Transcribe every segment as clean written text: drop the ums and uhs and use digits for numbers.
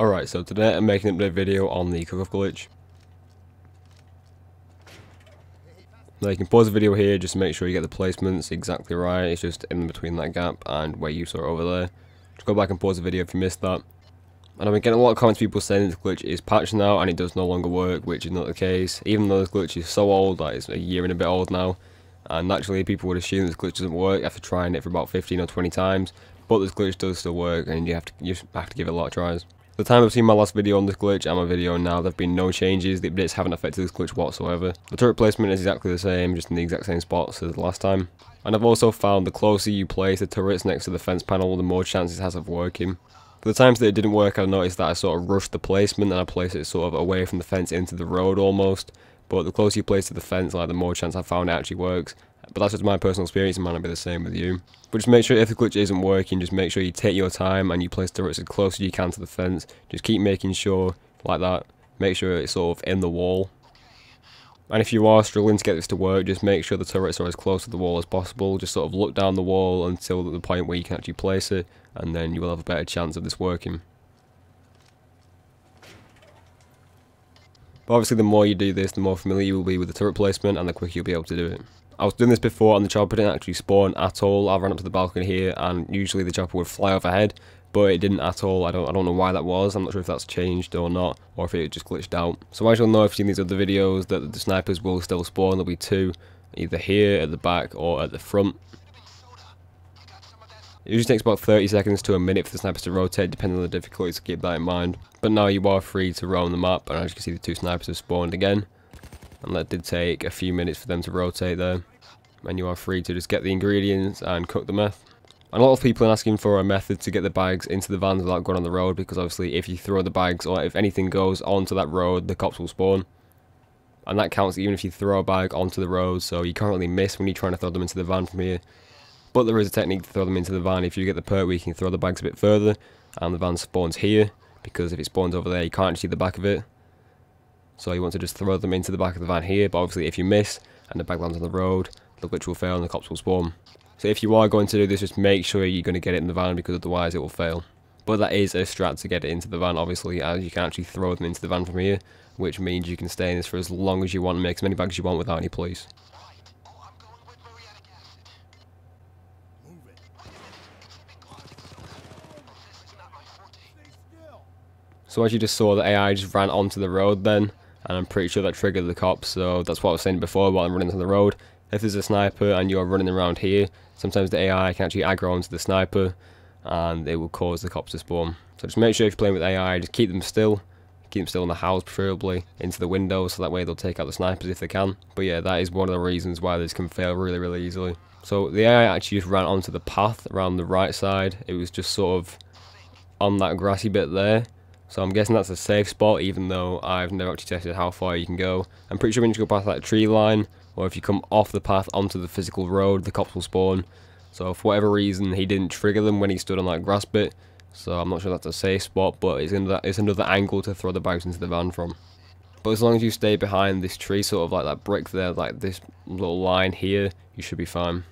Alright, so today I'm making an update video on the cook-off glitch. Now you can pause the video here just to make sure you get the placements exactly right. It's just in between that gap and where you saw it over there. Just go back and pause the video if you missed that. And I've been getting a lot of comments, people saying this glitch is patched now and it does no longer work, which is not the case. Even though this glitch is so old, like it's a year and a bit old now. And naturally people would assume this glitch doesn't work after trying it for about 15 or 20 times. But this glitch does still work and you have to give it a lot of tries. The time I've seen my last video on this glitch and my video now, there have been no changes. The updates haven't affected this glitch whatsoever. The turret placement is exactly the same, just in the exact same spots as last time. And I've also found the closer you place the turrets next to the fence panel, the more chances it has of working. For the times that it didn't work, I noticed that I sort of rushed the placement and I placed it sort of away from the fence into the road almost. But the closer you place to the fence, like the more chance I found it actually works. But that's just my personal experience, it might not be the same with you. But just make sure if the glitch isn't working, just make sure you take your time and you place the turrets as close as you can to the fence. Just keep making sure, like that, make sure it's sort of in the wall. And if you are struggling to get this to work, just make sure the turrets are as close to the wall as possible. Just sort of look down the wall until the point where you can actually place it, and then you will have a better chance of this working. But obviously the more you do this, the more familiar you will be with the turret placement and the quicker you'll be able to do it. I was doing this before and the chopper didn't actually spawn at all. I ran up to the balcony here and usually the chopper would fly overhead, but it didn't at all. I don't know why that was. I'm not sure if that's changed or not, or if it just glitched out. So as you'll know if you've seen these other videos, that the snipers will still spawn. There'll be two, either here at the back or at the front. It usually takes about 30 seconds to a minute for the snipers to rotate, depending on the difficulty, so keep that in mind. But now you are free to roam the map, and as you can see the two snipers have spawned again. And that did take a few minutes for them to rotate there. And you are free to just get the ingredients and cook the meth. And a lot of people are asking for a method to get the bags into the vans without going on the road, because obviously if you throw the bags or if anything goes onto that road, the cops will spawn. And that counts even if you throw a bag onto the road, so you can't really miss when you're trying to throw them into the van from here. But there is a technique to throw them into the van. If you get the perk where you can throw the bags a bit further and the van spawns here, because if it spawns over there you can't see the back of it. So you want to just throw them into the back of the van here, but obviously if you miss and the bag lands on the road, the glitch will fail and the cops will spawn. So if you are going to do this, just make sure you're going to get it in the van, because otherwise it will fail. But that is a strat to get it into the van, obviously, as you can actually throw them into the van from here, which means you can stay in this for as long as you want and make as many bags as you want without any police. So as you just saw, the AI just ran onto the road then, and I'm pretty sure that triggered the cops, so that's what I was saying before while I'm running to the road. If there's a sniper and you're running around here, sometimes the AI can actually aggro onto the sniper, and it will cause the cops to spawn. So just make sure if you're playing with AI, just keep them still in the house preferably, into the windows, so that way they'll take out the snipers if they can. But yeah, that is one of the reasons why this can fail really easily. So the AI actually just ran onto the path around the right side. It was just sort of on that grassy bit there. So I'm guessing that's a safe spot, even though I've never actually tested how far you can go. I'm pretty sure when you go past that tree line, or if you come off the path onto the physical road, the cops will spawn. So for whatever reason, he didn't trigger them when he stood on that grass bit. So I'm not sure that's a safe spot, but it's another angle to throw the bags into the van from. But as long as you stay behind this tree, sort of like that brick there, like this little line here, you should be fine.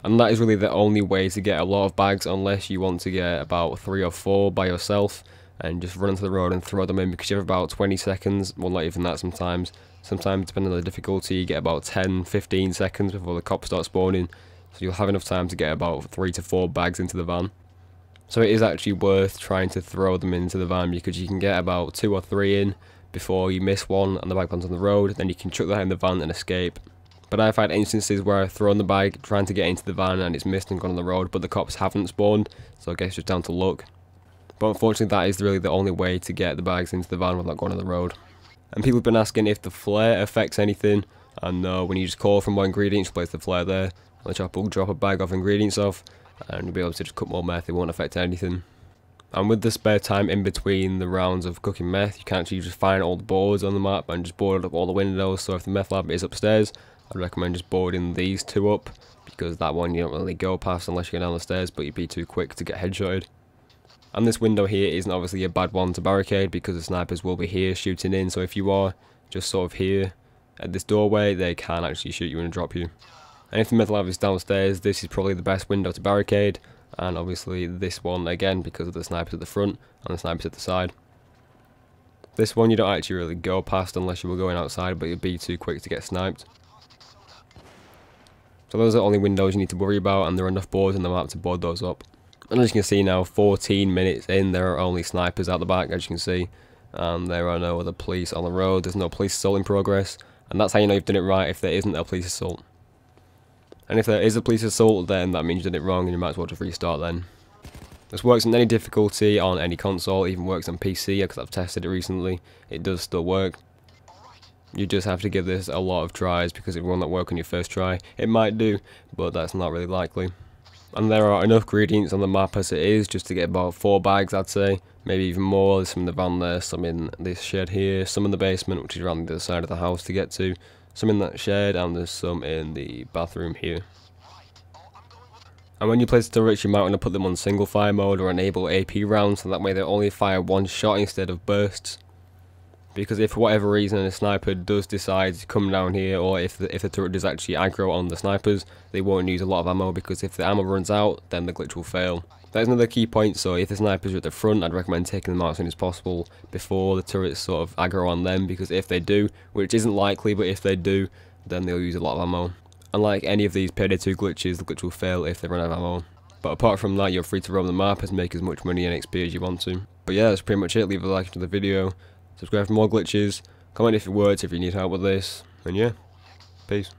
And that is really the only way to get a lot of bags, unless you want to get about 3 or 4 by yourself. And just run onto the road and throw them in, because you have about 20 seconds, well not even that sometimes. Sometimes depending on the difficulty you get about 10-15 seconds before the cops start spawning. So you'll have enough time to get about 3 to 4 bags into the van. So it is actually worth trying to throw them into the van, because you can get about 2 or 3 in before you miss one and the bag lands on the road. Then you can chuck that in the van and escape. But I've had instances where I've thrown the bag trying to get into the van and it's missed and gone on the road, but the cops haven't spawned, so I guess it's just down to luck. But unfortunately that is really the only way to get the bags into the van without going on the road. And people have been asking if the flare affects anything, and no, when you just call for more ingredients, place the flare there, and the chopper will drop a bag of ingredients off, and you'll be able to just cook more meth, it won't affect anything. And with the spare time in between the rounds of cooking meth, you can actually just find all the boards on the map and just board up all the windows. So if the meth lab is upstairs, I'd recommend just boarding these 2 up, because that one you don't really go past unless you go down the stairs, but you'd be too quick to get headshotted. And this window here isn't obviously a bad one to barricade, because the snipers will be here shooting in, so if you are just sort of here at this doorway, they can actually shoot you and drop you. And if the meth lab is downstairs, this is probably the best window to barricade, and obviously this one again because of the snipers at the front and the snipers at the side. This one you don't actually really go past unless you were going outside, but you'd be too quick to get sniped. So those are the only windows you need to worry about, and there are enough boards in the map to board those up. And as you can see now, 14 minutes in, there are only snipers out the back, as you can see. And there are no other police on the road, there's no police assault in progress. And that's how you know you've done it right, if there isn't a police assault. And if there is a police assault, then that means you did it wrong and you might as well just restart then. This works on any difficulty on any console, even works on PC because I've tested it recently. It does still work. You just have to give this a lot of tries because it will not work on your first try. It might do, but that's not really likely. And there are enough ingredients on the map as it is, just to get about 4 bags I'd say. Maybe even more. There's some in the van there, some in this shed here, some in the basement which is around the other side of the house to get to. Some in that shed, and there's some in the bathroom here. And when you place the turrets, you might want to put them on single fire mode or enable AP rounds, so that way they only fire one shot instead of bursts. Because if for whatever reason a sniper does decide to come down here, or if the turret does actually aggro on the snipers, they won't use a lot of ammo, because if the ammo runs out, then the glitch will fail. That is another key point, so if the snipers are at the front, I'd recommend taking them out as soon as possible before the turrets sort of aggro on them, because if they do, which isn't likely, but if they do, then they'll use a lot of ammo. Unlike any of these Payday 2 glitches, the glitch will fail if they run out of ammo. But apart from that, you're free to roam the map and make as much money and XP as you want to. But yeah, that's pretty much it. Leave a like to the video, subscribe for more glitches, comment if it works, if you need help with this, and yeah, peace.